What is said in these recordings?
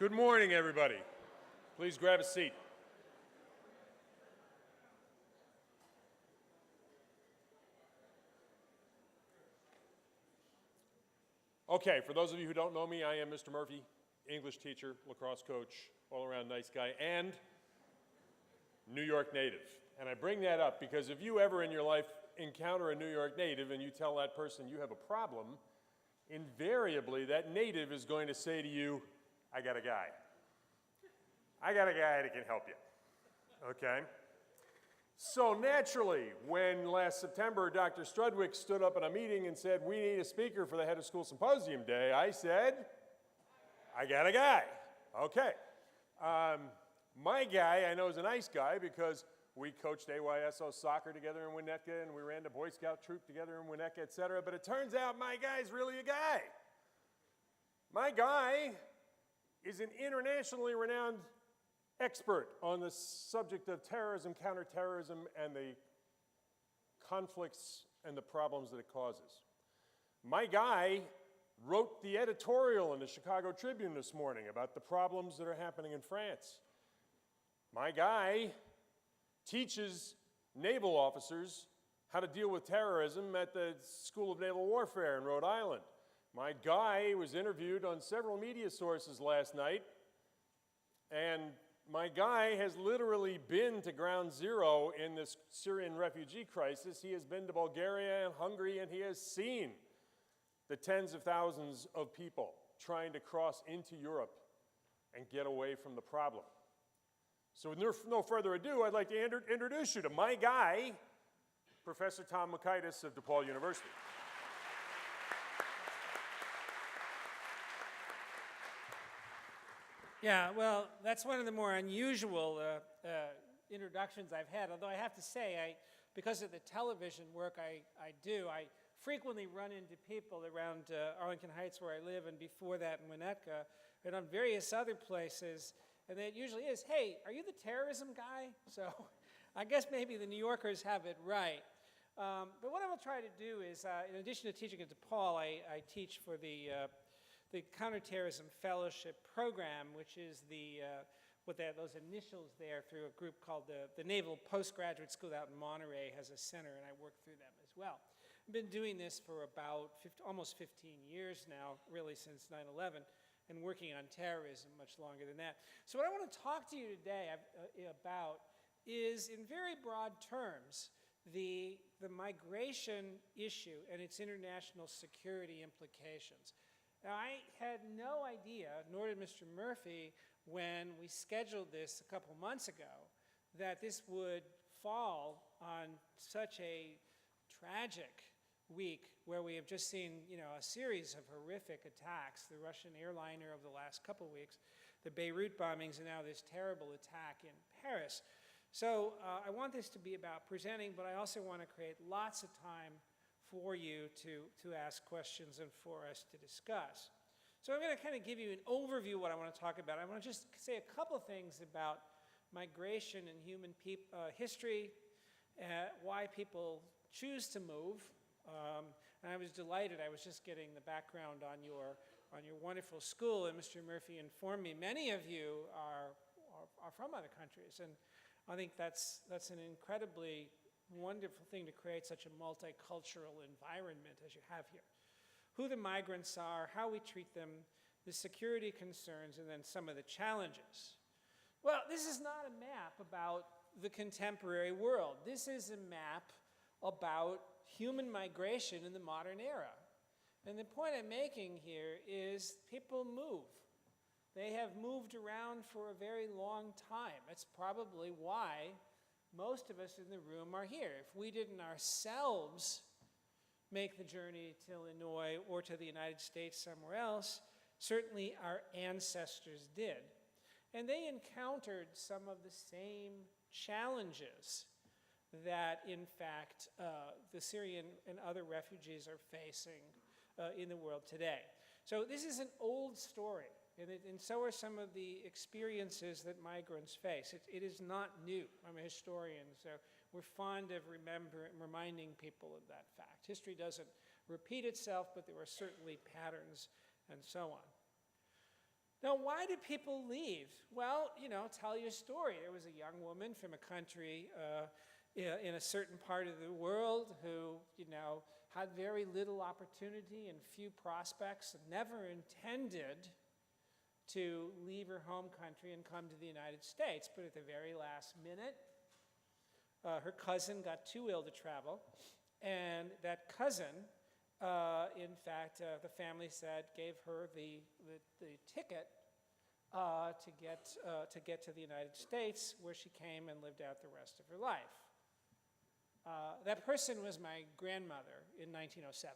Good morning, everybody. Please grab a seat. Okay, for those of you who don't know me, I am Mr. Murphy, English teacher, lacrosse coach, all-around nice guy, and New York native. And I bring that up because if you ever in your life encounter a New York native and you tell that person you have a problem, invariably that native is going to say to you, I got a guy. I got a guy that can help you, okay? So naturally, when last September Dr. Strudwick stood up at a meeting and said, we need a speaker for the head of school symposium day, I said, I got a guy. Okay. My guy I know is a nice guy because we coached AYSO soccer together in Winnetka and we ran the Boy Scout troop together in Winnetka, et cetera, but it turns out my guy's really a guy. My guy is an internationally renowned expert on the subject of terrorism, counterterrorism, and the conflicts and the problems that it causes. My guy wrote the editorial in the Chicago Tribune this morning about the problems that are happening in France. My guy teaches naval officers how to deal with terrorism at the School of Naval Warfare in Rhode Island. My guy was interviewed on several media sources last night, and my guy has literally been to ground zero in this Syrian refugee crisis. He has been to Bulgaria and Hungary, and he has seen the tens of thousands of people trying to cross into Europe and get away from the problem. So with no further ado, I'd like to introduce you to my guy, Professor Tom Mockaitis of DePaul University. Yeah, well, that's one of the more unusual introductions I've had, although I have to say, because of the television work I do, I frequently run into people around Arlington Heights where I live and before that in Winnetka and on various other places, and it usually is, hey, are you the terrorism guy? So I guess maybe the New Yorkers have it right. But what I will try to do is, in addition to teaching at DePaul, I teach for the Counterterrorism Fellowship Program, which is those initials there through a group called the Naval Postgraduate School out in Monterey has a center, and I work through them as well. I've been doing this for about almost 15 years now, really since 9/11, and working on terrorism much longer than that. So what I want to talk to you today about is, in very broad terms, the migration issue and its international security implications. Now, I had no idea, nor did Mr. Murphy, when we scheduled this a couple months ago, that this would fall on such a tragic week where we have just seen, a series of horrific attacks, the Russian airliner of the last couple weeks, the Beirut bombings, and now this terrible attack in Paris. So I want this to be about presenting, but I also want to create lots of time for you to ask questions and for us to discuss. So I'm going to kind of give you an overview of what I want to talk about. I want to just say a couple of things about migration and human history, why people choose to move. And I was delighted. I was just getting the background on your wonderful school, and Mr. Murphy informed me many of you are from other countries, and I think that's an incredibly wonderful thing to create such a multicultural environment as you have here. Who the migrants are, how we treat them, the security concerns, and then some of the challenges. Well, this is not a map about the contemporary world. This is a map about human migration in the modern era. And the point I'm making here is people move. They have moved around for a very long time. That's probably why most of us in the room are here. If we didn't ourselves make the journey to Illinois or to the United States somewhere else, certainly our ancestors did. And they encountered some of the same challenges that, in fact, the Syrian and other refugees are facing in the world today. So this is an old story. And so are some of the experiences that migrants face. It is not new. I'm a historian, so we're fond of reminding people of that fact. History doesn't repeat itself, but there are certainly patterns and so on. Now, why do people leave? Well, tell you a story. There was a young woman from a country in a certain part of the world who, had very little opportunity and few prospects, and never intended to leave her home country and come to the United States. But at the very last minute, her cousin got too ill to travel, and that cousin, in fact, the family said, gave her the ticket to get to the United States, where she came and lived out the rest of her life. That person was my grandmother in 1907.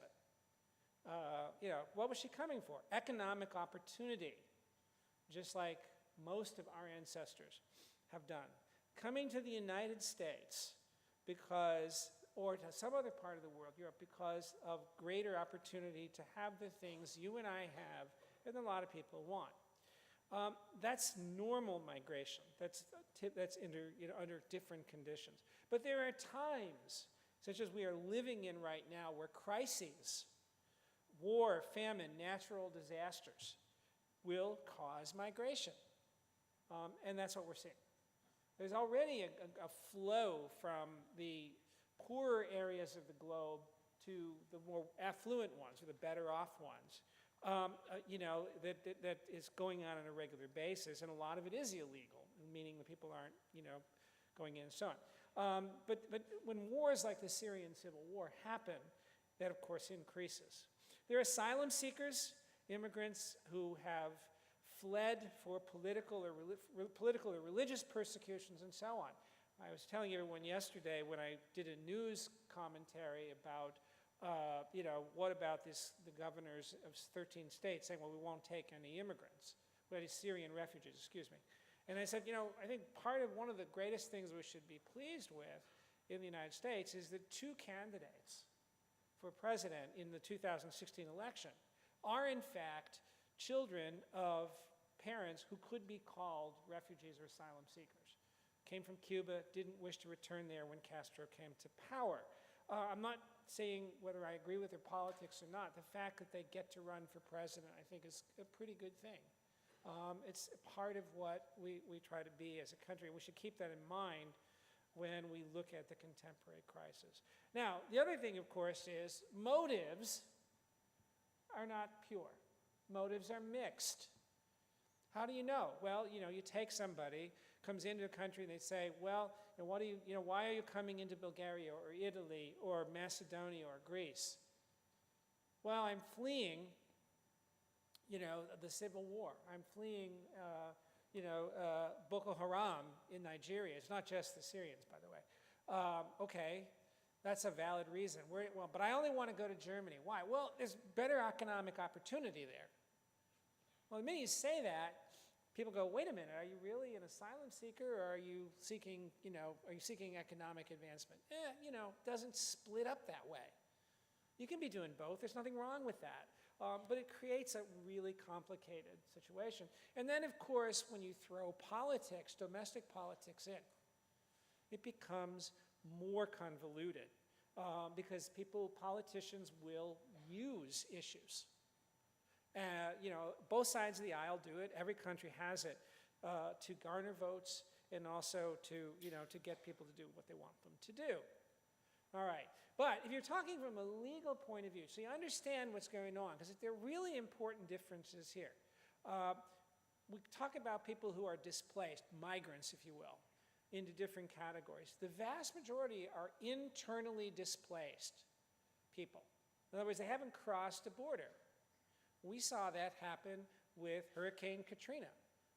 What was she coming for? Economic opportunity, just like most of our ancestors have done. Coming to the United States because, or to some other part of the world, Europe, because of greater opportunity to have the things you and I have and a lot of people want. That's normal migration. That's under different conditions. But there are times, such as we are living in right now, where crises, war, famine, natural disasters will cause migration. And that's what we're seeing. There's already a flow from the poorer areas of the globe to the more affluent ones, or the better off ones. That is going on a regular basis, and a lot of it is illegal, meaning the people aren't, going in and so on. But when wars like the Syrian civil war happen, that of course increases. There are asylum seekers, immigrants who have fled for political or religious persecutions and so on. I was telling everyone yesterday when I did a news commentary about what about the governors of 13 states saying, well, we won't take any immigrants, any Syrian refugees, excuse me. And I said, I think one of the greatest things we should be pleased with in the United States is that two candidates for president in the 2016 election are in fact children of parents who could be called refugees or asylum seekers. Came from Cuba, didn't wish to return there when Castro came to power. I'm not saying whether I agree with their politics or not. The fact that they get to run for president, I think, is a pretty good thing. It's part of what we try to be as a country. We should keep that in mind when we look at the contemporary crisis. Now, the other thing, of course, is motives are not pure. Motives are mixed. How do you know? Well, you take somebody, comes into a country, and they say, well, why are you coming into Bulgaria or Italy or Macedonia or Greece? Well, I'm fleeing, the civil war. I'm fleeing, Boko Haram in Nigeria. It's not just the Syrians, by the way. Okay, that's a valid reason. But I only want to go to Germany. Why? Well, there's better economic opportunity there. Well, the minute you say that, people go, wait a minute, are you really an asylum seeker, or are you seeking, economic advancement? Doesn't split up that way. You can be doing both. There's nothing wrong with that. But it creates a really complicated situation. And then, of course, when you throw politics, domestic politics in, it becomes more convoluted because politicians will use issues. Both sides of the aisle do it. Every country has it to garner votes and also to get people to do what they want them to do. All right. But if you're talking from a legal point of view, so you understand what's going on, because there are really important differences here. We talk about people who are displaced, migrants, if you will, into different categories. The vast majority are internally displaced people. In other words, they haven't crossed a border. We saw that happen with Hurricane Katrina.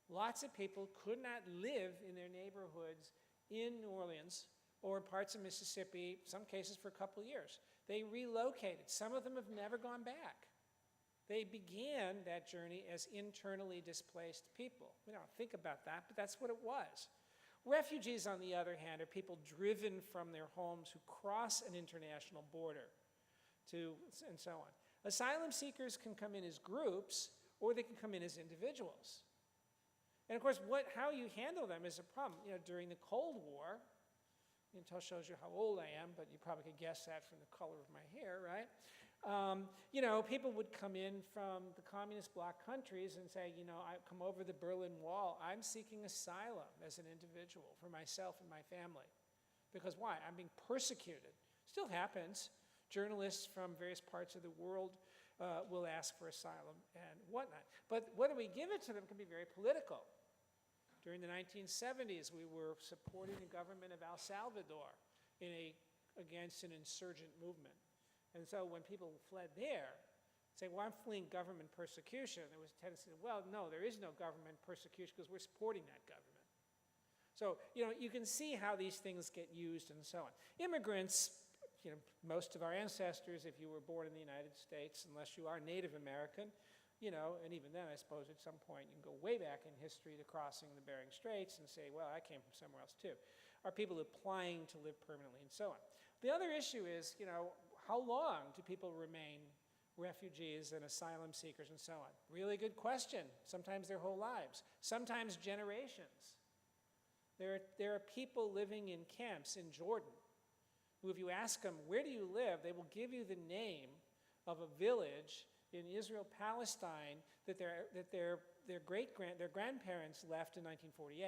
Lots of people could not live in their neighborhoods in New Orleans or in parts of Mississippi, some cases for a couple of years. They relocated. Some of them have never gone back. They began that journey as internally displaced people. We don't think about that, but that's what it was. Refugees, on the other hand, are people driven from their homes who cross an international border and so on. Asylum seekers can come in as groups, or they can come in as individuals. And of course, how you handle them is a problem. During the Cold War, Intel shows you how old I am, but you probably could guess that from the color of my hair, right? You know, people would come in from the communist bloc countries and say, you know, I come over the Berlin Wall, I'm seeking asylum as an individual for myself and my family. Because why? I'm being persecuted. Still happens. Journalists from various parts of the world will ask for asylum and whatnot. But whether we give it to them can be very political. During the 1970s, we were supporting the government of El Salvador against an insurgent movement. And so when people fled there, say, well, I'm fleeing government persecution, there was a tendency to, well, no, there is no government persecution because we're supporting that government. So, you know, you can see how these things get used and so on. Immigrants, you know, most of our ancestors, if you were born in the United States, unless you are Native American, you know, and even then, I suppose at some point you can go way back in history to crossing the Bering Straits and say, well, I came from somewhere else too. Are people applying to live permanently and so on. The other issue is, you know, how long do people remain refugees and asylum seekers and so on? Really good question. Sometimes their whole lives, sometimes generations. There are people living in camps in Jordan who, if you ask them, where do you live, they will give you the name of a village in Israel, Palestine, that their grandparents left in 1948.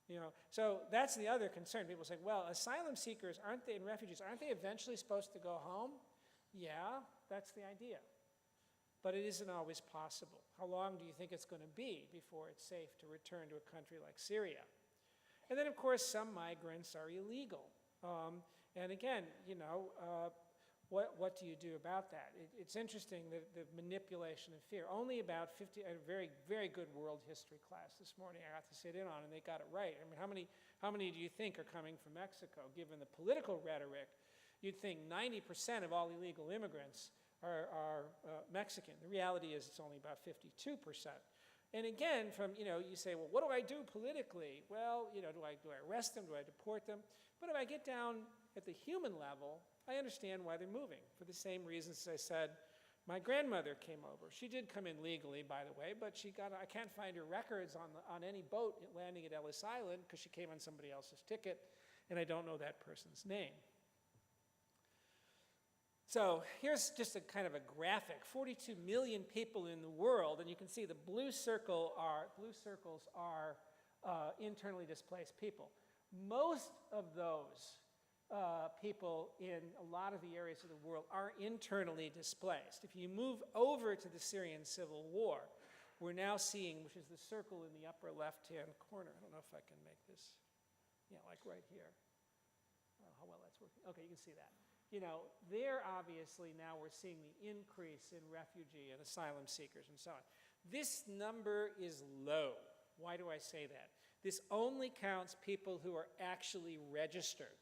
You know, so that's the other concern. People say, well, asylum seekers, aren't they, and refugees, aren't they eventually supposed to go home? Yeah, that's the idea. But it isn't always possible. How long do you think it's going to be before it's safe to return to a country like Syria? And then, of course, some migrants are illegal. And again, you know, what do you do about that? It's interesting, the manipulation of fear. Only about 50, a very, very good world history class this morning I got to sit in on, and they got it right. I mean, how many do you think are coming from Mexico? Given the political rhetoric, you'd think 90% of all illegal immigrants are Mexican. The reality is it's only about 52%. And again, you know, you say, well, what do I do politically? Well, you know, do I arrest them? Do I deport them? But if I get down at the human level, I understand why they're moving. For the same reasons I said, my grandmother came over. She did come in legally, by the way, but I can't find her records on any boat landing at Ellis Island because she came on somebody else's ticket, and I don't know that person's name. So here's just a kind of a graphic. 42 million people in the world, and you can see the blue circles are internally displaced people. Most of those people in a lot of the areas of the world are internally displaced. If you move over to the Syrian civil war, we're now seeing, which is the circle in the upper left-hand corner. I don't know if I can make this, yeah, like right here. How well that's working. Okay, you can see that. You know, there obviously now we're seeing the increase in refugee and asylum seekers and so on. This number is low. Why do I say that? This only counts people who are actually registered.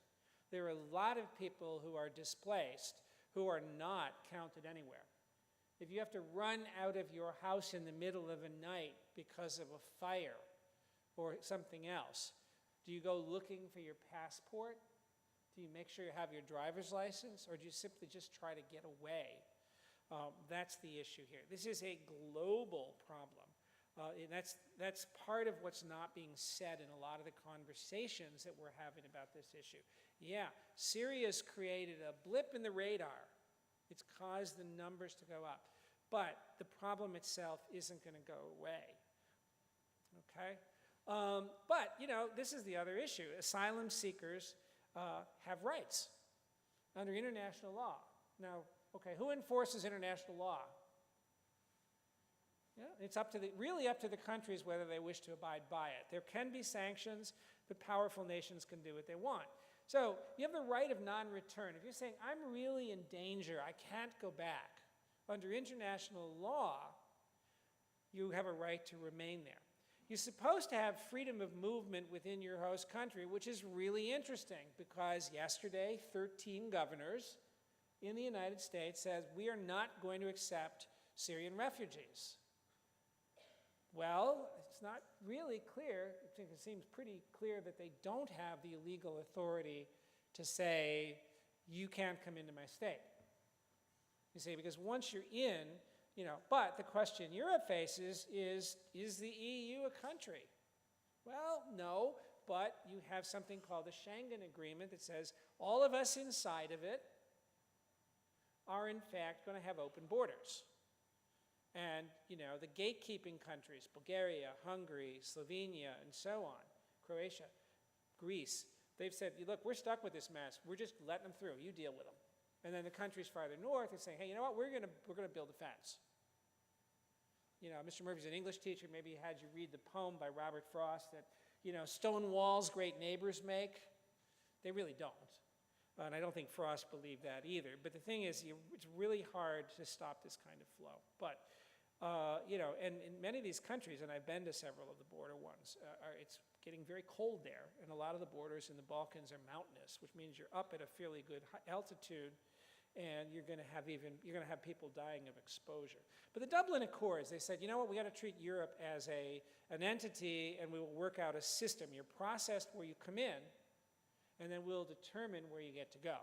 There are a lot of people who are displaced who are not counted anywhere. If you have to run out of your house in the middle of a night because of a fire or something else, do you go looking for your passport? Do you make sure you have your driver's license, or do you simply just try to get away? That's the issue here. This is a global problem. And that's part of what's not being said in a lot of the conversations that we're having about this issue. Yeah, Syria's created a blip in the radar. It's caused the numbers to go up. But the problem itself isn't going to go away. Okay? But, you know, this is the other issue. Asylum seekers have rights under international law. Now, okay, who enforces international law? Yeah, it's really up to the countries whether they wish to abide by it. There can be sanctions, but powerful nations can do what they want. So you have the right of non-return. If you're saying, I'm really in danger, I can't go back, under international law, you have a right to remain there. You're supposed to have freedom of movement within your host country, which is really interesting because yesterday, 13 governors in the United States said, we are not going to accept Syrian refugees. Well, it's not really clear. I think it seems pretty clear that they don't have the legal authority to say, you can't come into my state. You see, because once you're in, you know, but the question Europe faces is the EU a country? Well, no, but you have something called the Schengen Agreement that says all of us inside of it are in fact going to have open borders. And, you know, the gatekeeping countries, Bulgaria, Hungary, Slovenia, and so on, Croatia, Greece, they've said, look, we're stuck with this mess. We're just letting them through. You deal with them. And then the countries farther north are saying, hey, you know what, we're going to build a fence. You know, Mr. Murphy's an English teacher. Maybe he had you read the poem by Robert Frost that, you know, stone walls great neighbors make. They really don't. And I don't think Frost believed that either. But the thing is, it's really hard to stop this kind of flow. But, you know, and in many of these countries, and I've been to several of the border ones, it's getting very cold there. And a lot of the borders in the Balkans are mountainous, which means you're up at a fairly good altitude, and you're going to have people dying of exposure. But the Dublin Accords, they said, you know what, we got to treat Europe as an entity, and we will work out a system. You're processed where you come in, and then we'll determine where you get to go.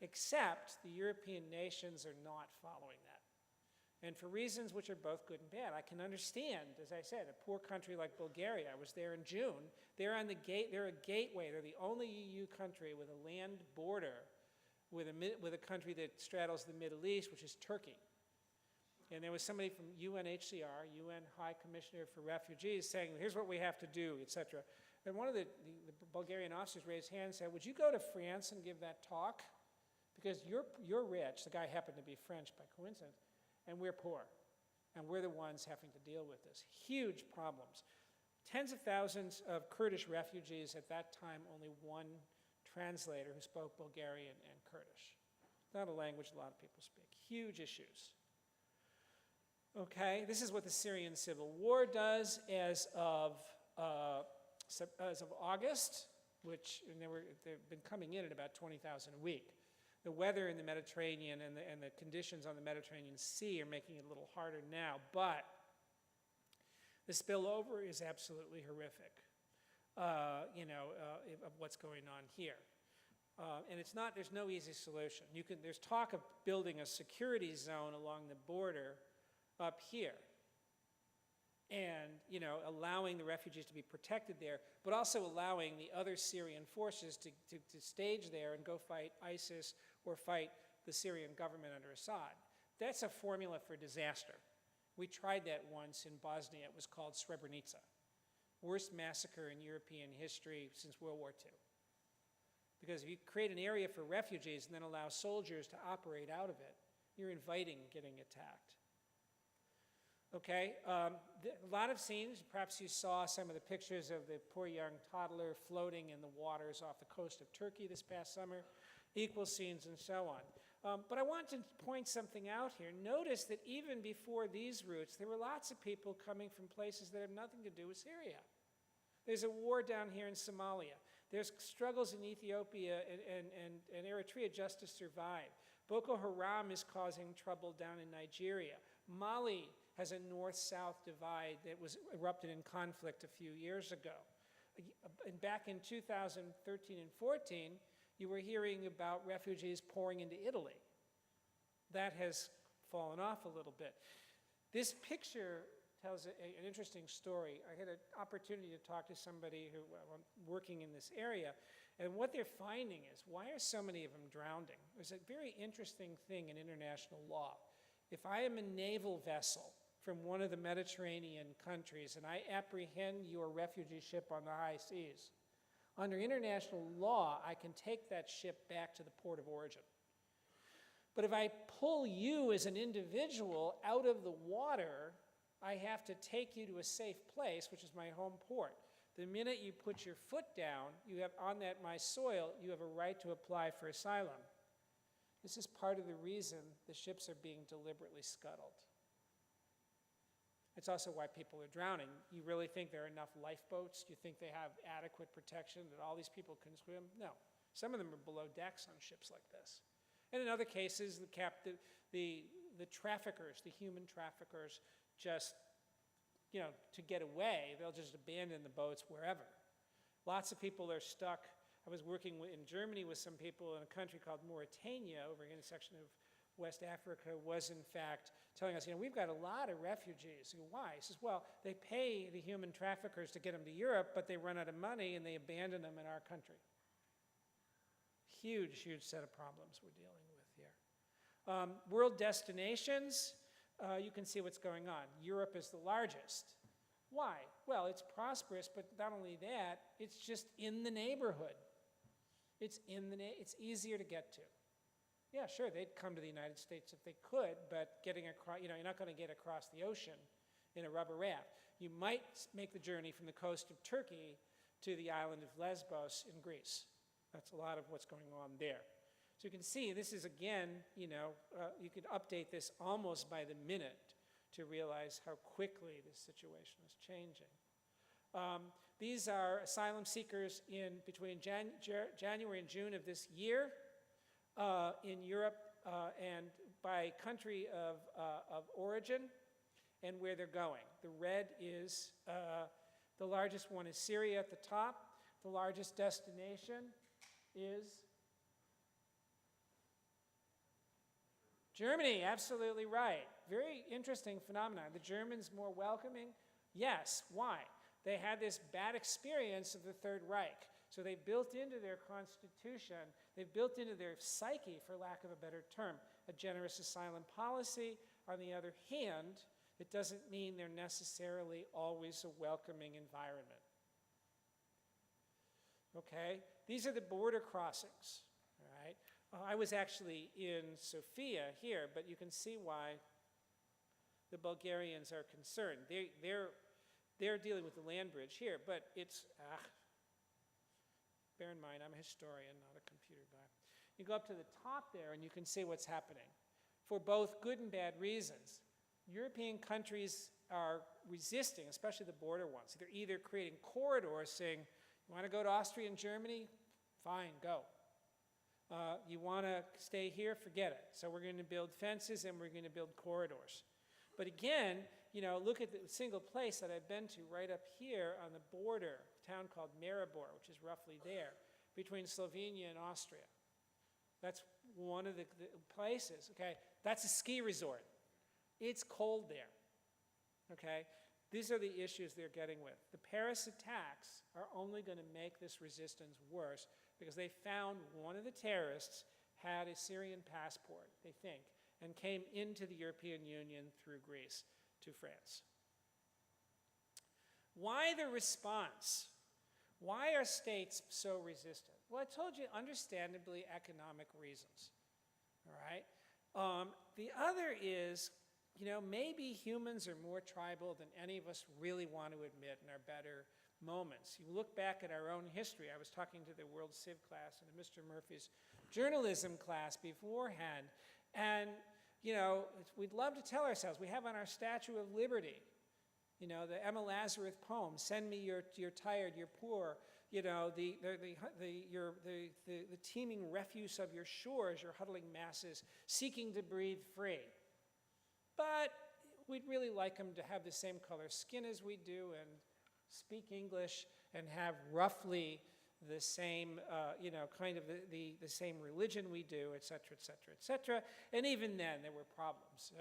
Except the European nations are not following that. And for reasons which are both good and bad. I can understand, as I said, a poor country like Bulgaria, I was there in June, they're on the gate, they're a gateway, they're the only EU country with a land border with a country that straddles the Middle East, which is Turkey. And there was somebody from UNHCR, UN High Commissioner for Refugees, saying, here's what we have to do, etc. And one of the Bulgarian officers raised his hand and said, would you go to France and give that talk? Because you're rich, the guy happened to be French by coincidence, and we're poor. And we're the ones having to deal with this. Huge problems. Tens of thousands of Kurdish refugees at that time, only one translator who spoke Bulgarian and Kurdish. It's not a language a lot of people speak. Huge issues. Okay, this is what the Syrian civil war does as of August, which they've been coming in at about 20,000 a week. The weather in the Mediterranean and the conditions on the Mediterranean Sea are making it a little harder now, but the spillover is absolutely horrific. Of what's going on here. And there's no easy solution. There's talk of building a security zone along the border up here and, you know, allowing the refugees to be protected there, but also allowing the other Syrian forces to stage there and go fight ISIS or fight the Syrian government under Assad. That's a formula for disaster. We tried that once in Bosnia. It was called Srebrenica. Worst massacre in European history since World War II. Because if you create an area for refugees and then allow soldiers to operate out of it, you're inviting getting attacked. Okay, a lot of scenes, perhaps you saw some of the pictures of the poor young toddler floating in the waters off the coast of Turkey this past summer, equal scenes and so on. But I want to point something out here. Notice that even before these routes, there were lots of people coming from places that have nothing to do with Syria. There's a war down here in Somalia. There's struggles in Ethiopia and Eritrea just to survive. Boko Haram is causing trouble down in Nigeria. Mali has a north-south divide that was erupted in conflict a few years ago. And back in 2013 and 14, you were hearing about refugees pouring into Italy. That has fallen off a little bit. This picture tells an interesting story. I had an opportunity to talk to somebody who working in this area, and what they're finding is, why are so many of them drowning? There's a very interesting thing in international law. If I am a naval vessel from one of the Mediterranean countries and I apprehend your refugee ship on the high seas, under international law, I can take that ship back to the port of origin. But if I pull you as an individual out of the water, I have to take you to a safe place, which is my home port. The minute you put your foot down, you have on that my soil, you have a right to apply for asylum. This is part of the reason the ships are being deliberately scuttled. It's also why people are drowning. You really think there are enough lifeboats? Do you think they have adequate protection that all these people can swim? No. Some of them are below decks on ships like this. And in other cases, the traffickers, the human traffickers, just, you know, to get away, they'll just abandon the boats wherever. Lots of people are stuck. I was working in Germany with some people in a country called Mauritania, over in a section of West Africa, was in fact telling us, you know, we've got a lot of refugees. I go, why? He says, well, they pay the human traffickers to get them to Europe, but they run out of money and they abandon them in our country. Huge, huge set of problems we're dealing with here. World destinations, you can see what's going on. Europe is the largest. Why? Well, it's prosperous, but not only that, it's just in the neighborhood. It's easier to get to. Yeah, sure, they'd come to the United States if they could, but getting across, you're not going to get across the ocean in a rubber raft. You might make the journey from the coast of Turkey to the island of Lesbos in Greece. That's a lot of what's going on there. So you can see this is, again, you could update this almost by the minute to realize how quickly this situation is changing. These are asylum seekers between January and June of this year in Europe and by country of origin and where they're going. The red is, the largest one is Syria at the top. The largest destination is Germany, absolutely right. Very interesting phenomenon. The Germans more welcoming? Yes. Why? They had this bad experience of the Third Reich. So they built into their constitution, they built into their psyche, for lack of a better term, a generous asylum policy. On the other hand, it doesn't mean they're necessarily always a welcoming environment. Okay? These are the border crossings. All right? I was actually in Sofia here, but you can see why the Bulgarians are concerned. They're dealing with the land bridge here, but it's, bear in mind, I'm a historian, not a computer guy. You go up to the top there and you can see what's happening for both good and bad reasons. European countries are resisting, especially the border ones. They're either creating corridors saying, you want to go to Austria and Germany? Fine, go. You want to stay here? Forget it. So we're going to build fences and we're going to build corridors. But again, look at the single place that I've been to right up here on the border, a town called Maribor, which is roughly there, between Slovenia and Austria. That's one of the places, okay? That's a ski resort. It's cold there, okay? These are the issues they're getting with. The Paris attacks are only going to make this resistance worse because they found one of the terrorists had a Syrian passport, they think, and came into the European Union through Greece to France. Why the response? Why are states so resistant? Well, I told you, understandably, economic reasons, all right? The other is, maybe humans are more tribal than any of us really want to admit in our better moments. You look back at our own history. I was talking to the World Civ class and to Mr. Murphy's journalism class beforehand, and we'd love to tell ourselves, we have on our Statue of Liberty, the Emma Lazarus poem, send me you're tired, you're poor, the teeming refuse of your shores, your huddling masses, seeking to breathe free. But we'd really like them to have the same color skin as we do and speak English and have roughly the same, kind of the same religion we do, et cetera, et cetera, et cetera. And even then, there were problems.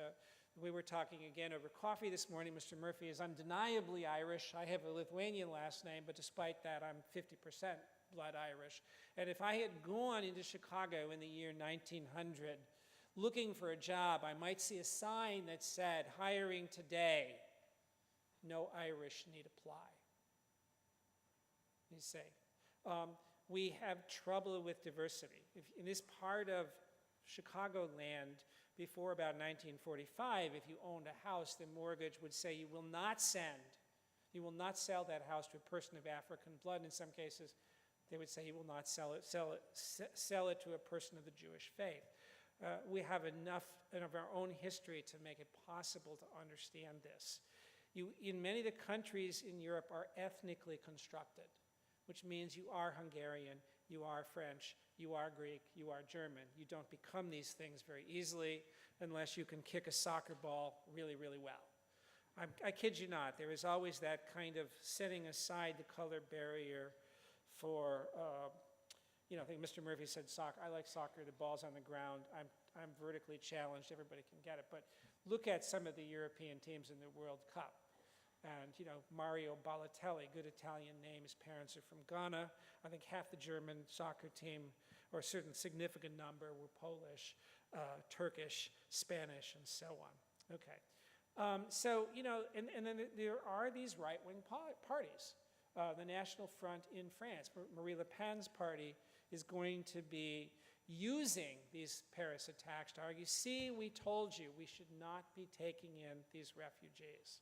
We were talking again over coffee this morning. Mr. Murphy is undeniably Irish. I have a Lithuanian last name, but despite that, I'm 50% blood Irish. And if I had gone into Chicago in the year 1900 looking for a job, I might see a sign that said, hiring today, no Irish need apply. You see. We have trouble with diversity. In this part of Chicagoland, before about 1945, if you owned a house, the mortgage would say you will not sell that house to a person of African blood. In some cases, they would say you will not sell it to a person of the Jewish faith. We have enough of our own history to make it possible to understand this. In many of the countries in Europe are ethnically constructed, which means you are Hungarian, you are French, you are Greek, you are German. You don't become these things very easily unless you can kick a soccer ball really, really well. I kid you not, there is always that kind of setting aside the color barrier for, I think Mr. Murphy said soccer. I like soccer, the ball's on the ground. I'm vertically challenged, everybody can get it. But look at some of the European teams in the World Cup. And, Mario Balotelli, good Italian name, his parents are from Ghana. I think half the German soccer team, or a certain significant number, were Polish. Turkish, Spanish, and so on. Okay. So, and then there are these right-wing parties. The National Front in France, Marie Le Pen's party, is going to be using these Paris attacks to argue, see, we told you we should not be taking in these refugees.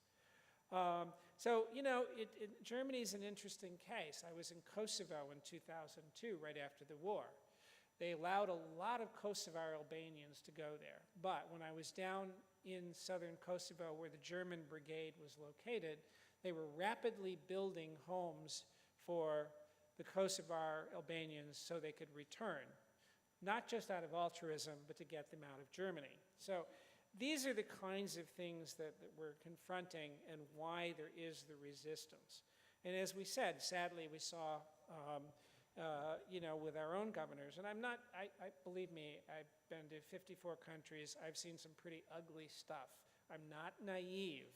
So, Germany is an interesting case. I was in Kosovo in 2002, right after the war. They allowed a lot of Kosovar Albanians to go there. But when I was down in southern Kosovo, where the German brigade was located, they were rapidly building homes for the Kosovar Albanians so they could return, not just out of altruism, but to get them out of Germany. So these are the kinds of things that we're confronting and why there is the resistance. And as we said, sadly, we saw, with our own governors, and believe me, I've been to 54 countries, I've seen some pretty ugly stuff. I'm not naive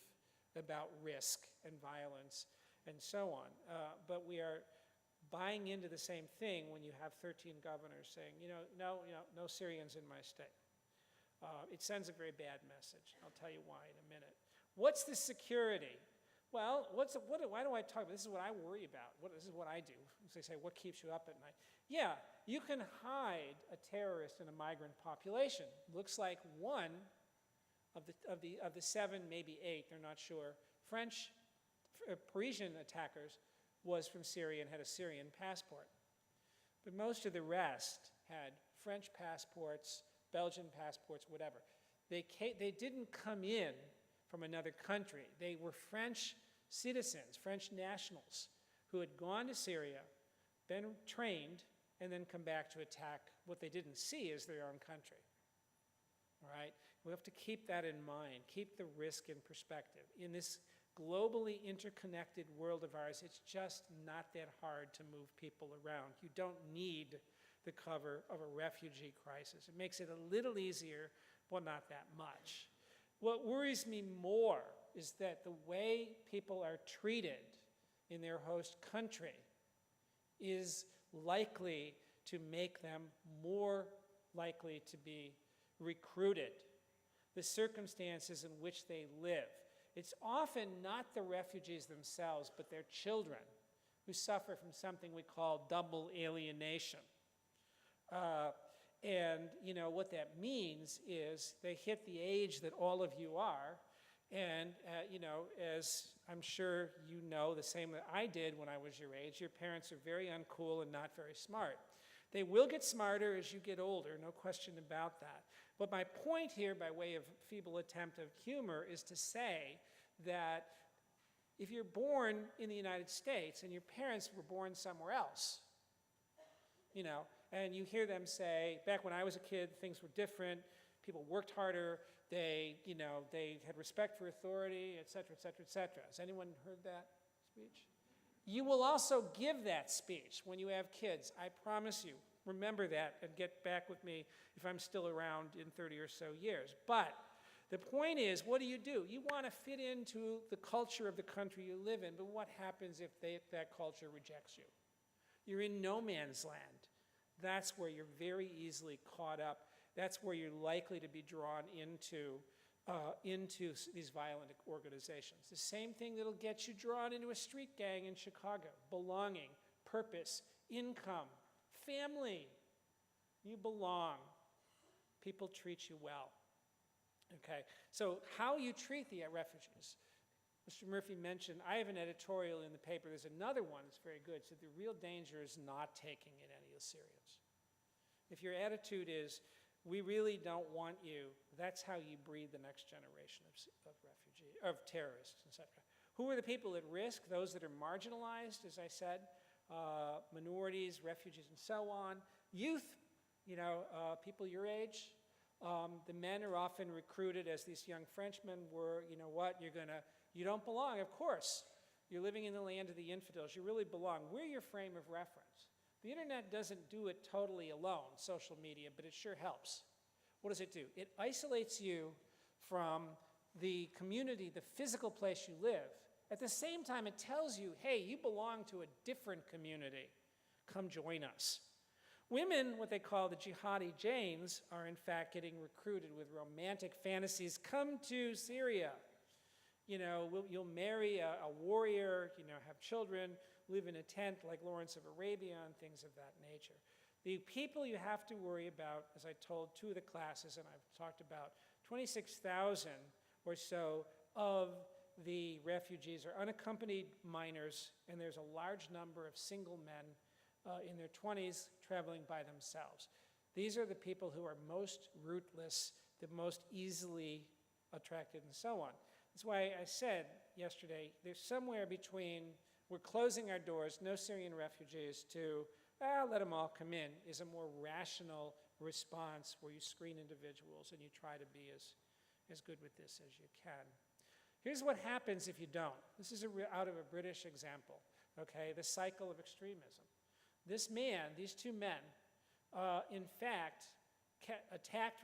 about risk and violence and so on, but we are buying into the same thing when you have 13 governors saying, no Syrians in my state. It sends a very bad message. I'll tell you why in a minute. What's the security? Well, why do I talk about this? This is what I worry about. This is what I do. As they say, what keeps you up at night? Yeah, you can hide a terrorist in a migrant population. Looks like one of the 7, maybe 8, they're not sure, Parisian attackers was from Syria and had a Syrian passport. But most of the rest had French passports, Belgian passports, whatever. They didn't come in from another country. They were French citizens, French nationals, who had gone to Syria, been trained, and then come back to attack what they didn't see as their own country. All right? We have to keep that in mind, keep the risk in perspective. In this globally interconnected world of ours, it's just not that hard to move people around. You don't need the cover of a refugee crisis. It makes it a little easier, but not that much. What worries me more is that the way people are treated in their host country is likely to make them more likely to be recruited. The circumstances in which they live. It's often not the refugees themselves, but their children who suffer from something we call double alienation. And what that means is they hit the age that all of you are, and as I'm sure you know, the same that I did when I was your age, your parents are very uncool and not very smart. They will get smarter as you get older, no question about that. But my point here, by way of feeble attempt of humor, is to say that if you're born in the United States and your parents were born somewhere else, and you hear them say, back when I was a kid, things were different, people worked harder, they had respect for authority, et cetera, et cetera, et cetera. Has anyone heard that speech? You will also give that speech when you have kids, I promise you. Remember that and get back with me if I'm still around in 30 or so years. But the point is, what do? You want to fit into the culture of the country you live in, but what happens if that culture rejects you? You're in no man's land. That's where you're very easily caught up. That's where you're likely to be drawn into these violent organizations. The same thing that'll get you drawn into a street gang in Chicago. Belonging, purpose, income, family. You belong. People treat you well. Okay, so how you treat the refugees. Mr. Murphy mentioned, I have an editorial in the paper, there's another one that's very good, so the real danger is not taking in any of the Syrians. If your attitude is, we really don't want you, that's how you breed the next generation of terrorists, etc. Who are the people at risk? Those that are marginalized, as I said, minorities, refugees, and so on. Youth, people your age. The men are often recruited as these young Frenchmen were, you don't belong, of course. You're living in the land of the infidels. You really belong. We're your frame of reference. The internet doesn't do it totally alone, social media, but it sure helps. What does it do? It isolates you from the community, the physical place you live. At the same time, it tells you, hey, you belong to a different community. Come join us. Women, what they call the jihadi Janes, are in fact getting recruited with romantic fantasies. Come to Syria. You know, you'll marry a warrior, you know, have children, live in a tent like Lawrence of Arabia and things of that nature. The people you have to worry about, as I told two of the classes, and I've talked about, 26,000 or so of the refugees are unaccompanied minors, and there's a large number of single men in their 20s traveling by themselves. These are the people who are most rootless, the most easily attracted, and so on. That's why I said yesterday, there's somewhere between we're closing our doors, no Syrian refugees, to let them all come in, is a more rational response where you screen individuals and you try to be as good with this as you can. Here's what happens if you don't. This is out of a British example, okay? The cycle of extremism. This man, these two men, in fact,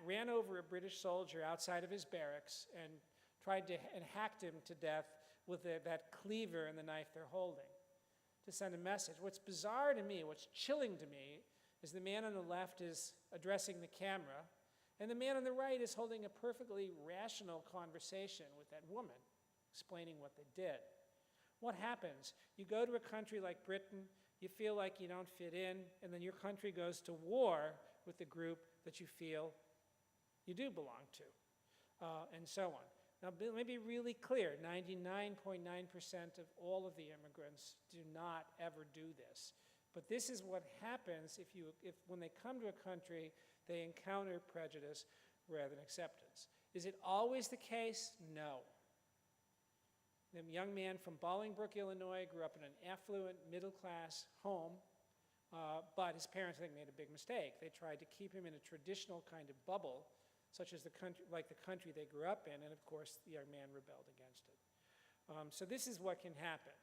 ran over a British soldier outside of his barracks and hacked him to death with that cleaver and the knife they're holding to send a message. What's bizarre to me, what's chilling to me, is the man on the left is addressing the camera, and the man on the right is holding a perfectly rational conversation with that woman, explaining what they did. What happens? You go to a country like Britain, you feel like you don't fit in, and then your country goes to war with the group that you feel you do belong to, and so on. Now, let me be really clear, 99.9% of all of the immigrants do not ever do this. But this is what happens if when they come to a country, they encounter prejudice rather than acceptance. Is it always the case? No. The young man from Bolingbrook, Illinois, grew up in an affluent, middle-class home, but his parents, I think, made a big mistake. They tried to keep him in a traditional kind of bubble, such as the country they grew up in, and of course, the young man rebelled against it. So this is what can happen.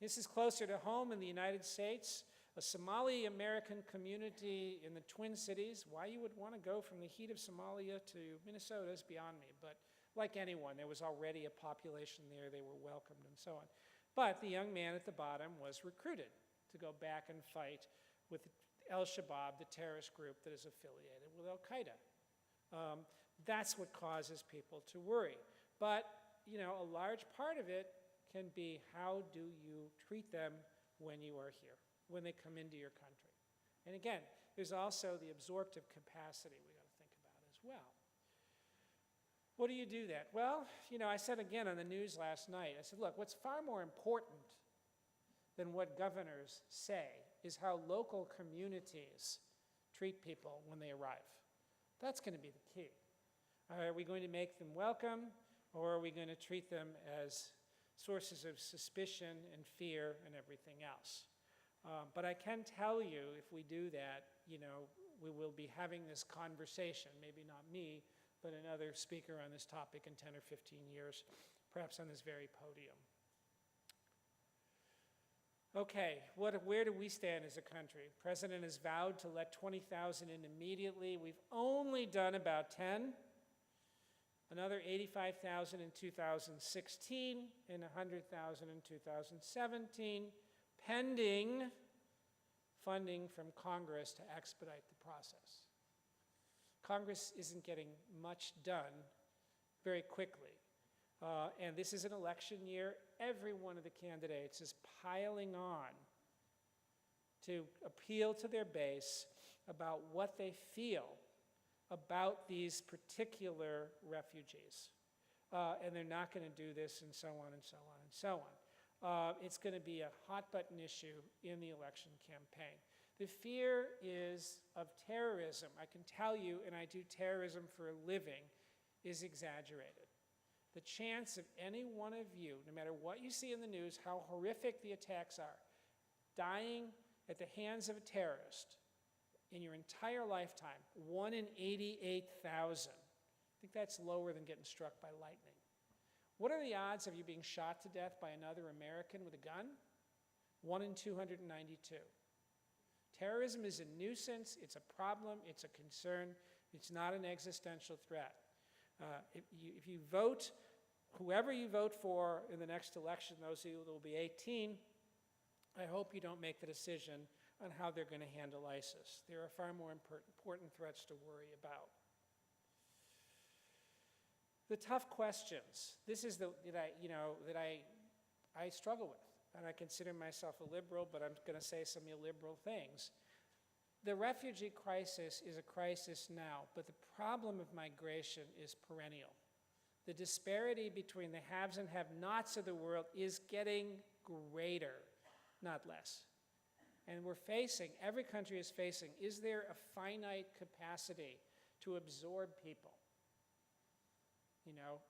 This is closer to home in the United States, a Somali-American community in the Twin Cities. Why you would want to go from the heat of Somalia to Minnesota is beyond me, but like anyone, there was already a population there, they were welcomed and so on. But the young man at the bottom was recruited to go back and fight with Al-Shabaab, the terrorist group that is affiliated with Al-Qaeda. That's what causes people to worry. But, you know, a large part of it can be how do you treat them when you are here, when they come into your country. And again, there's also the absorptive capacity we got to think about as well. What do you do that? Well, you know, I said again on the news last night, I said, look, what's far more important than what governors say is how local communities treat people when they arrive. That's going to be the key. Are we going to make them welcome, or are we going to treat them as sources of suspicion and fear and everything else? But I can tell you, if we do that, you know, we will be having this conversation, maybe not me, but another speaker on this topic in 10 or 15 years, perhaps on this very podium. Okay, where do we stand as a country? The president has vowed to let 20,000 in immediately. We've only done about 10. Another 85,000 in 2016 and 100,000 in 2017, pending funding from Congress to expedite the process. Congress isn't getting much done very quickly. And this is an election year. Every one of the candidates is piling on to appeal to their base about what they feel about these particular refugees. And they're not going to do this, and so on and so on and so on. It's going to be a hot-button issue in the election campaign. The fear is of terrorism. I can tell you, and I do terrorism for a living, is exaggerated. The chance of any one of you, no matter what you see in the news, how horrific the attacks are, dying at the hands of a terrorist in your entire lifetime, 1 in 88,000. I think that's lower than getting struck by lightning. What are the odds of you being shot to death by another American with a gun? 1 in 292. Terrorism is a nuisance, it's a problem, it's a concern, it's not an existential threat. If you vote, whoever you vote for in the next election, those of you that will be 18, I hope you don't make the decision on how they're going to handle ISIS. There are far more important threats to worry about. The tough questions. This is that I struggle with, and I consider myself a liberal, but I'm going to say some illiberal things. The refugee crisis is a crisis now, but the problem of migration is perennial. The disparity between the haves and have-nots of the world is getting greater, not less. And we're facing, every country is facing, is there a finite capacity to absorb people? You know,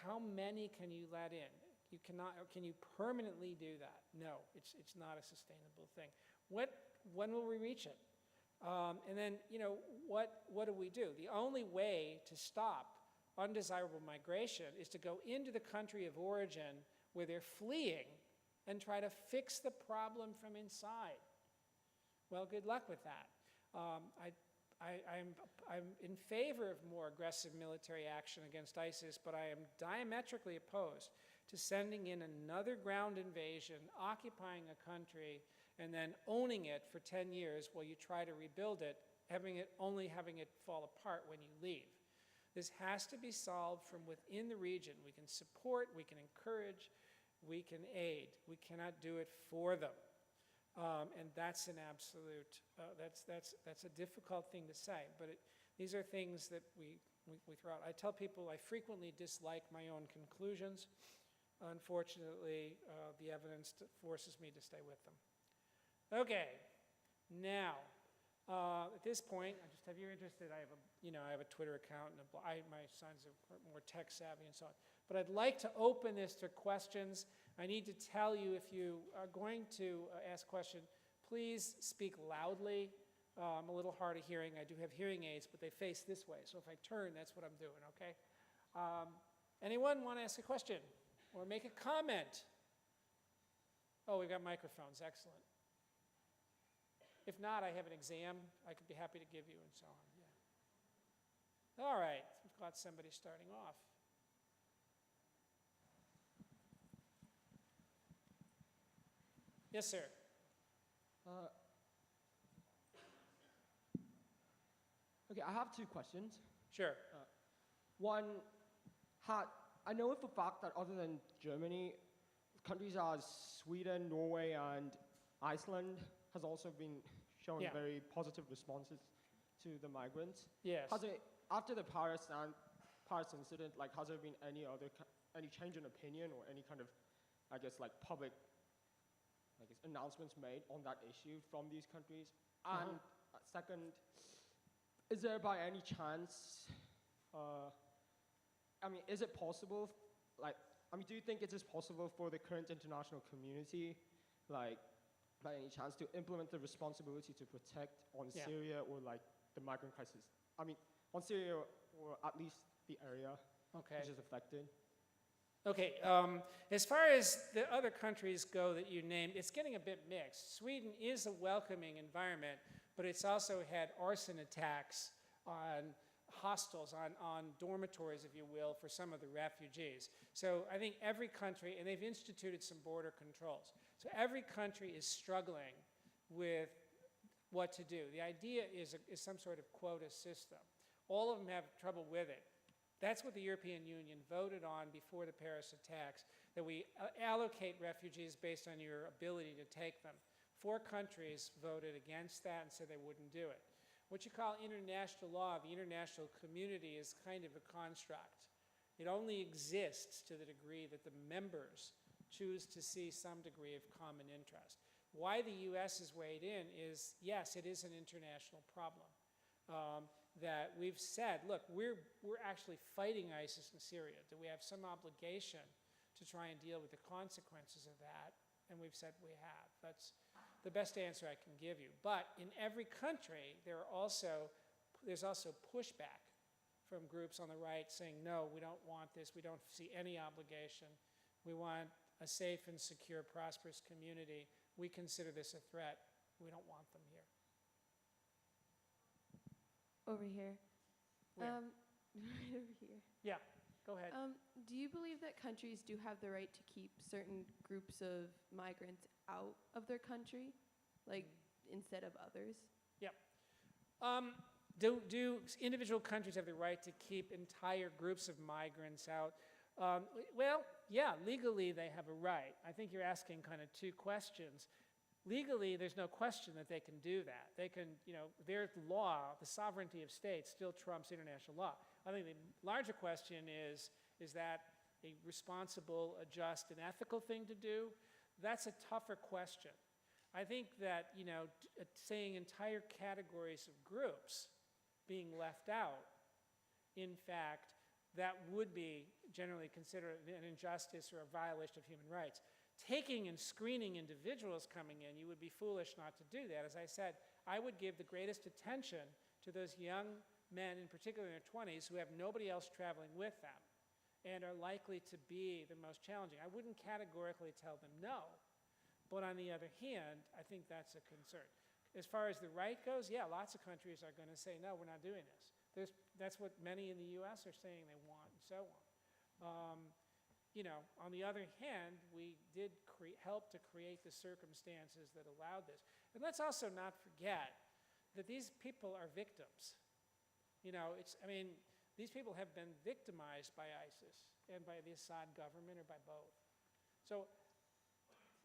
how many can you let in? You cannot, or can you permanently do that? No, it's not a sustainable thing. When will we reach it? And then, you know, what do we do? The only way to stop undesirable migration is to go into the country of origin where they're fleeing and try to fix the problem from inside. Well, good luck with that. I'm in favor of more aggressive military action against ISIS, but I am diametrically opposed to sending in another ground invasion, occupying a country, and then owning it for 10 years while you try to rebuild it, only having it fall apart when you leave. This has to be solved from within the region. We can support, we can encourage, we can aid. We cannot do it for them. And that's an absolute, that's a difficult thing to say, but these are things that we throw out. I tell people I frequently dislike my own conclusions. Unfortunately, the evidence forces me to stay with them. Okay, now, at this point, if you're interested, I have a Twitter account, and my sons are more tech savvy and so on. But I'd like to open this to questions. I need to tell you, if you are going to ask a question, please speak loudly. I'm a little hard of hearing. I do have hearing aids, but they face this way. So if I turn, that's what I'm doing, okay? Anyone want to ask a question or make a comment? Oh, we've got microphones. Excellent. If not, I have an exam I could be happy to give you and so on. Yeah. All right, we've got somebody starting off. Yes, sir. Okay, I have two questions. Sure. One, I know for a fact that other than Germany, countries as Sweden, Norway, and Iceland has also been showing very positive responses to the migrants. Yes. After the Paris incident, has there been any change in opinion or any kind of, public, announcements made on that issue from these countries? And second, is there by any chance, is it possible, do you think it is possible for the current international community, by any chance, to implement the responsibility to protect on Syria or the migrant crisis? On Syria or at least the area which is affected. Okay, as far as the other countries go that you named, it's getting a bit mixed. Sweden is a welcoming environment, but it's also had arson attacks on hostels, on dormitories, if you will, for some of the refugees. So I think every country, and they've instituted some border controls. So every country is struggling with what to do. The idea is some sort of quota system. All of them have trouble with it. That's what the European Union voted on before the Paris attacks, that we allocate refugees based on your ability to take them. 4 countries voted against that and said they wouldn't do it. What you call international law, the international community, is kind of a construct. It only exists to the degree that the members choose to see some degree of common interest. Why the US has weighed in is, yes, it is an international problem. That we've said, look, we're actually fighting ISIS in Syria. Do we have some obligation to try and deal with the consequences of that? And we've said we have. That's the best answer I can give you. But in every country, there's also pushback from groups on the right saying, no, we don't want this. We don't see any obligation. We want a safe and secure, prosperous community. We consider this a threat. We don't want them here. Over here. Where? Right over here. Yeah, go ahead. Do you believe that countries do have the right to keep certain groups of migrants out of their country? instead of others? Yep. Do individual countries have the right to keep entire groups of migrants out? Well, yeah, legally they have a right. I think you're asking kind of two questions. Legally, there's no question that they can do that. They can, their law, the sovereignty of states, still trumps international law. I think the larger question is that a responsible, a just, and ethical thing to do? That's a tougher question. I think that, saying entire categories of groups being left out, in fact, that would be generally considered an injustice or a violation of human rights. Taking and screening individuals coming in, you would be foolish not to do that. As I said, I would give the greatest attention to those young men, in particular in their 20s, who have nobody else traveling with them and are likely to be the most challenging. I wouldn't categorically tell them no, but on the other hand, I think that's a concern. As far as the right goes, yeah, lots of countries are going to say, no, we're not doing this. That's what many in the US are saying they want, and so on. On the other hand, we did help to create the circumstances that allowed this. And let's also not forget that these people are victims. These people have been victimized by ISIS and by the Assad government or by both. So,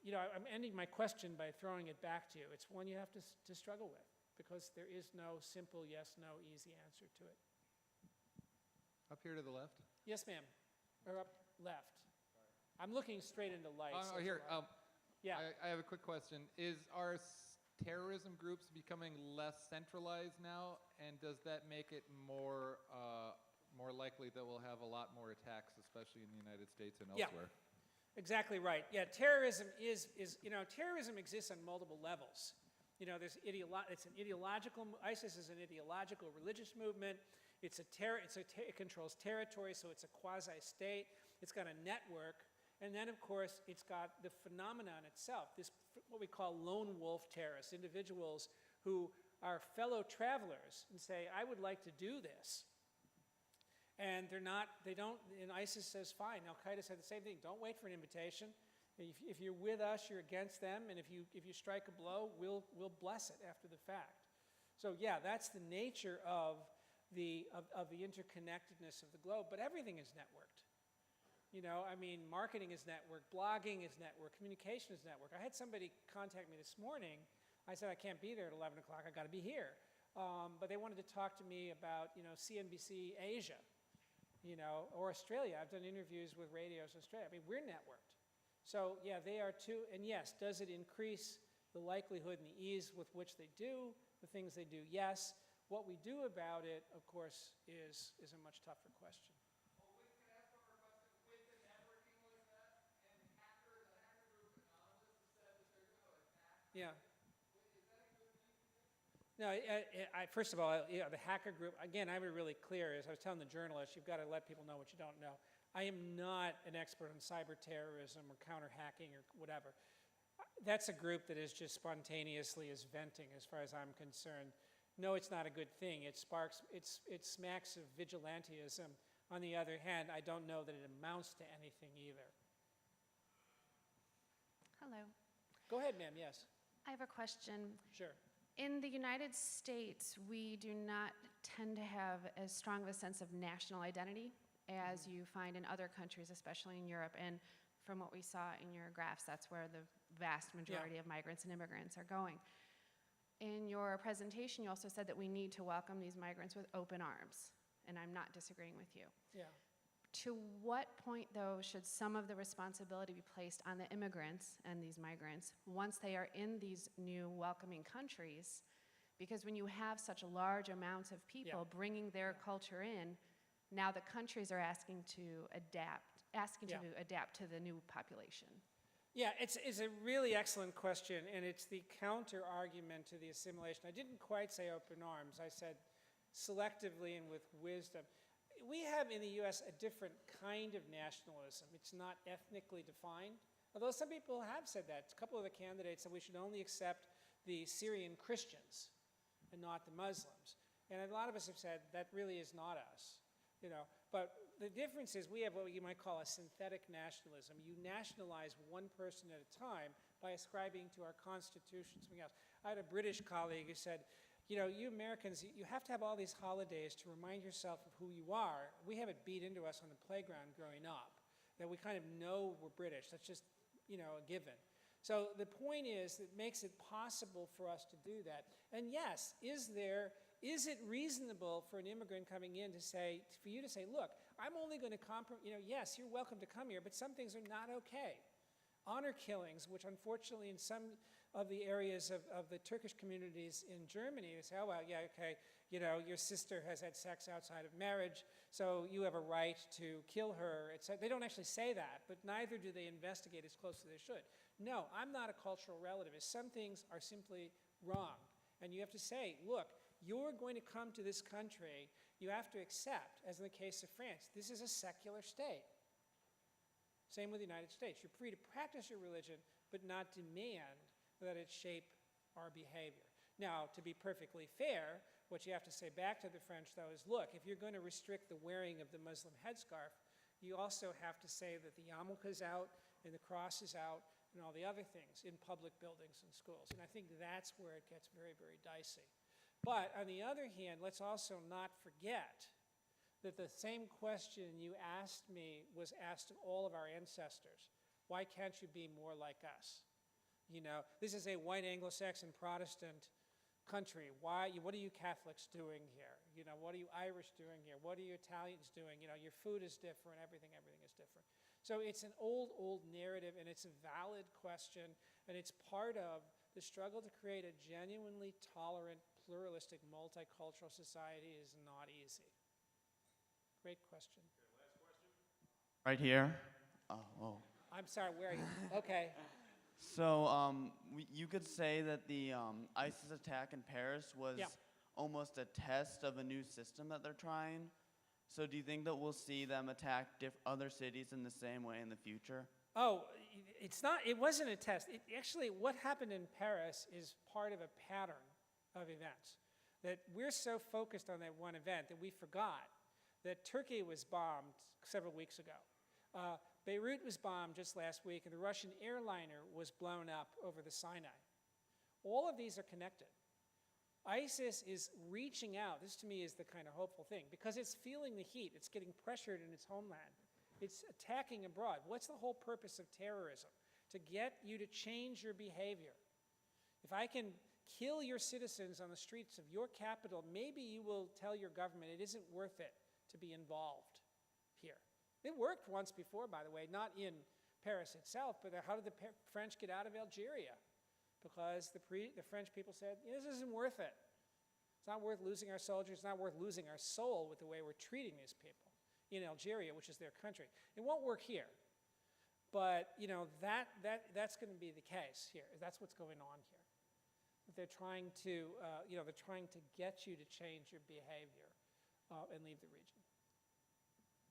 I'm ending my question by throwing it back to you. It's one you have to struggle with because there is no simple yes, no, easy answer to it. Up here to the left. Yes, ma'am. Or up left. I'm looking straight into lights. Oh, here. Yeah. I have a quick question. Are terrorism groups becoming less centralized now, and does that make it more likely that we'll have a lot more attacks, especially in the United States and elsewhere? Exactly right. Yeah, terrorism terrorism exists on multiple levels. It's an ideological. ISIS is an ideological religious movement. It controls territory, so it's a quasi-state. It's got a network. And then, of course, it's got the phenomenon itself, this what we call lone wolf terrorists, individuals who are fellow travelers and say, I would like to do this. And and ISIS says, fine. Al-Qaeda said the same thing. Don't wait for an invitation. If you're with us, you're against them. And if you strike a blow, we'll bless it after the fact. So yeah, that's the nature of the interconnectedness of the globe. But everything is networked. Marketing is networked, blogging is networked, communication is networked. I had somebody contact me this morning. I said, I can't be there at 11 o'clock, I gotta be here. But they wanted to talk to me about, CNBC Asia, or Australia. I've done interviews with radios in Australia. We're networked. So yeah, they are too. And yes, does it increase the likelihood and the ease with which they do the things they do? Yes. What we do about it, of course, is a much tougher question. Yeah. No, first of all, the hacker group, again, I was really clear, as I was telling the journalists, you've got to let people know what you don't know. I am not an expert on cyber terrorism or counter-hacking or whatever. That's a group that is just spontaneously is venting as far as I'm concerned. No, it's not a good thing. It smacks of vigilantism. On the other hand, I don't know that it amounts to anything either. Hello. Go ahead, ma'am, yes. I have a question. Sure. In the United States, we do not tend to have as strong of a sense of national identity as you find in other countries, especially in Europe. And from what we saw in your graphs, that's where the vast majority of migrants and immigrants are going. In your presentation, you also said that we need to welcome these migrants with open arms, and I'm not disagreeing with you. Yeah. To what point, though, should some of the responsibility be placed on the immigrants and these migrants once they are in these new welcoming countries? Because when you have such large amounts of people bringing their culture in, now the countries are asking to adapt to the new population. Yeah, it's a really excellent question, and it's the counter-argument to the assimilation. I didn't quite say open arms. I said selectively and with wisdom. We have in the US a different kind of nationalism. It's not ethnically defined, although some people have said that. A couple of the candidates said we should only accept the Syrian Christians and not the Muslims. And a lot of us have said that really is not us. But the difference is we have what you might call a synthetic nationalism. You nationalize one person at a time by ascribing to our constitution something else. I had a British colleague who said, you know, you Americans, you have to have all these holidays to remind yourself of who you are. We have it beat into us on the playground growing up, that we kind of know we're British. That's just, you know, a given. So the point is, it makes it possible for us to do that. And yes, is it reasonable for an immigrant coming in to say, for you to say, look, I'm only going to you know, yes, you're welcome to come here, but some things are not okay. Honor killings, which unfortunately in some of the areas of the Turkish communities in Germany, they say, oh, well, yeah, okay, you know, your sister has had sex outside of marriage, so you have a right to kill her. They don't actually say that, but neither do they investigate as closely as they should. No, I'm not a cultural relativist. Some things are simply wrong. And you have to say, look, you're going to come to this country, you have to accept, as in the case of France, this is a secular state. Same with the United States. You're free to practice your religion, but not demand that it shape our behavior. Now, to be perfectly fair, what you have to say back to the French, though, is, look, if you're going to restrict the wearing of the Muslim headscarf, you also have to say that the yarmulke is out, and the cross is out, and all the other things in public buildings and schools. And I think that's where it gets very, very dicey. But on the other hand, let's also not forget that the same question you asked me was asked of all of our ancestors. Why can't you be more like us? You know, this is a white Anglo-Saxon Protestant country. What are you Catholics doing here? You know, what are you Irish doing here? What are you Italians doing? You know, your food is different, everything is different. So it's an old narrative, and it's a valid question, and it's part of the struggle to create a genuinely tolerant, pluralistic, multicultural society is not easy. Great question. Okay, last question. Right here. Oh. I'm sorry, where are you? Okay. So you could say that the ISIS attack in Paris was almost a test of a new system that they're trying. So do you think that we'll see them attack other cities in the same way in the future? Oh, it wasn't a test. Actually, what happened in Paris is part of a pattern of events. That we're so focused on that one event that we forgot that Turkey was bombed several weeks ago. Beirut was bombed just last week, and the Russian airliner was blown up over the Sinai. All of these are connected. ISIS is reaching out. This, to me, is the kind of hopeful thing, because it's feeling the heat. It's getting pressured in its homeland. It's attacking abroad. What's the whole purpose of terrorism? To get you to change your behavior. If I can kill your citizens on the streets of your capital, maybe you will tell your government it isn't worth it to be involved here. It worked once before, by the way, not in Paris itself, but how did the French get out of Algeria? Because the French people said, this isn't worth it. It's not worth losing our soldiers. It's not worth losing our soul with the way we're treating these people in Algeria, which is their country. It won't work here. But, you know, that's going to be the case here. That's what's going on here. They're trying to, they're trying to get you to change your behavior and leave the region.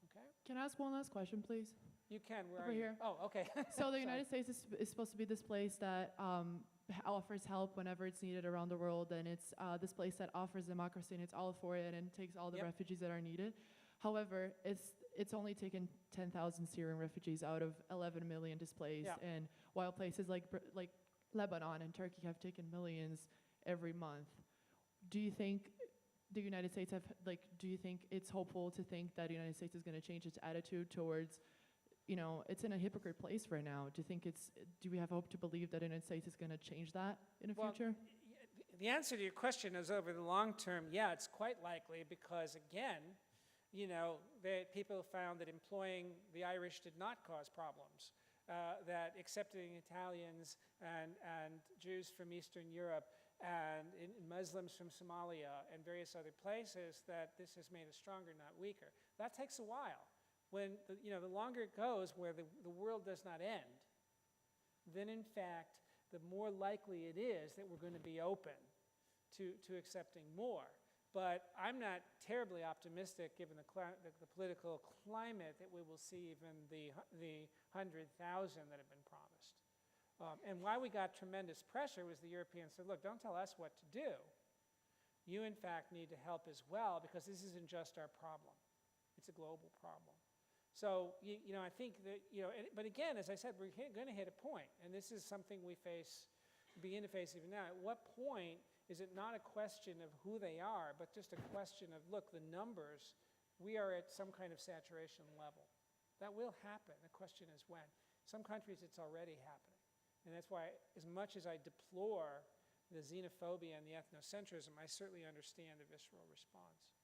Okay? Can I ask one last question, please? You can. Where Over are you? here. Oh, okay. So the United States is supposed to be this place that offers help whenever it's needed around the world, and it's this place that offers democracy, and it's all for it, and takes all the refugees that are needed. However, it's only taken 10,000 Syrian refugees out of 11 million displaced, and while places like Lebanon and Turkey have taken millions every month, do you think the United States do you think it's hopeful to think that the United States is going to change its attitude towards, you know, it's in a hypocrite place right now. Do we have hope to believe that the United States is going to change that in the future? The answer to your question is, over the long term, yeah, it's quite likely, because again, you know, people found that employing the Irish did not cause problems, that accepting Italians and Jews from Eastern Europe and Muslims from Somalia and various other places, that this has made us stronger, not weaker. That takes a while. When the longer it goes, where the world does not end, then in fact, the more likely it is that we're going to be open to accepting more. But I'm not terribly optimistic, given the political climate, that we will see even the 100,000 that have been promised. And why we got tremendous pressure was the Europeans said, look, don't tell us what to do. You, in fact, need to help as well, because this isn't just our problem. It's a global problem. So, I think that, but again, as I said, we're going to hit a point, and this is something we face, be interfaced even now. At what point is it not a question of who they are, but just a question of, look, the numbers, we are at some kind of saturation level. That will happen. The question is when. Some countries, it's already happening. And that's why, as much as I deplore the xenophobia and the ethnocentrism, I certainly understand the visceral response.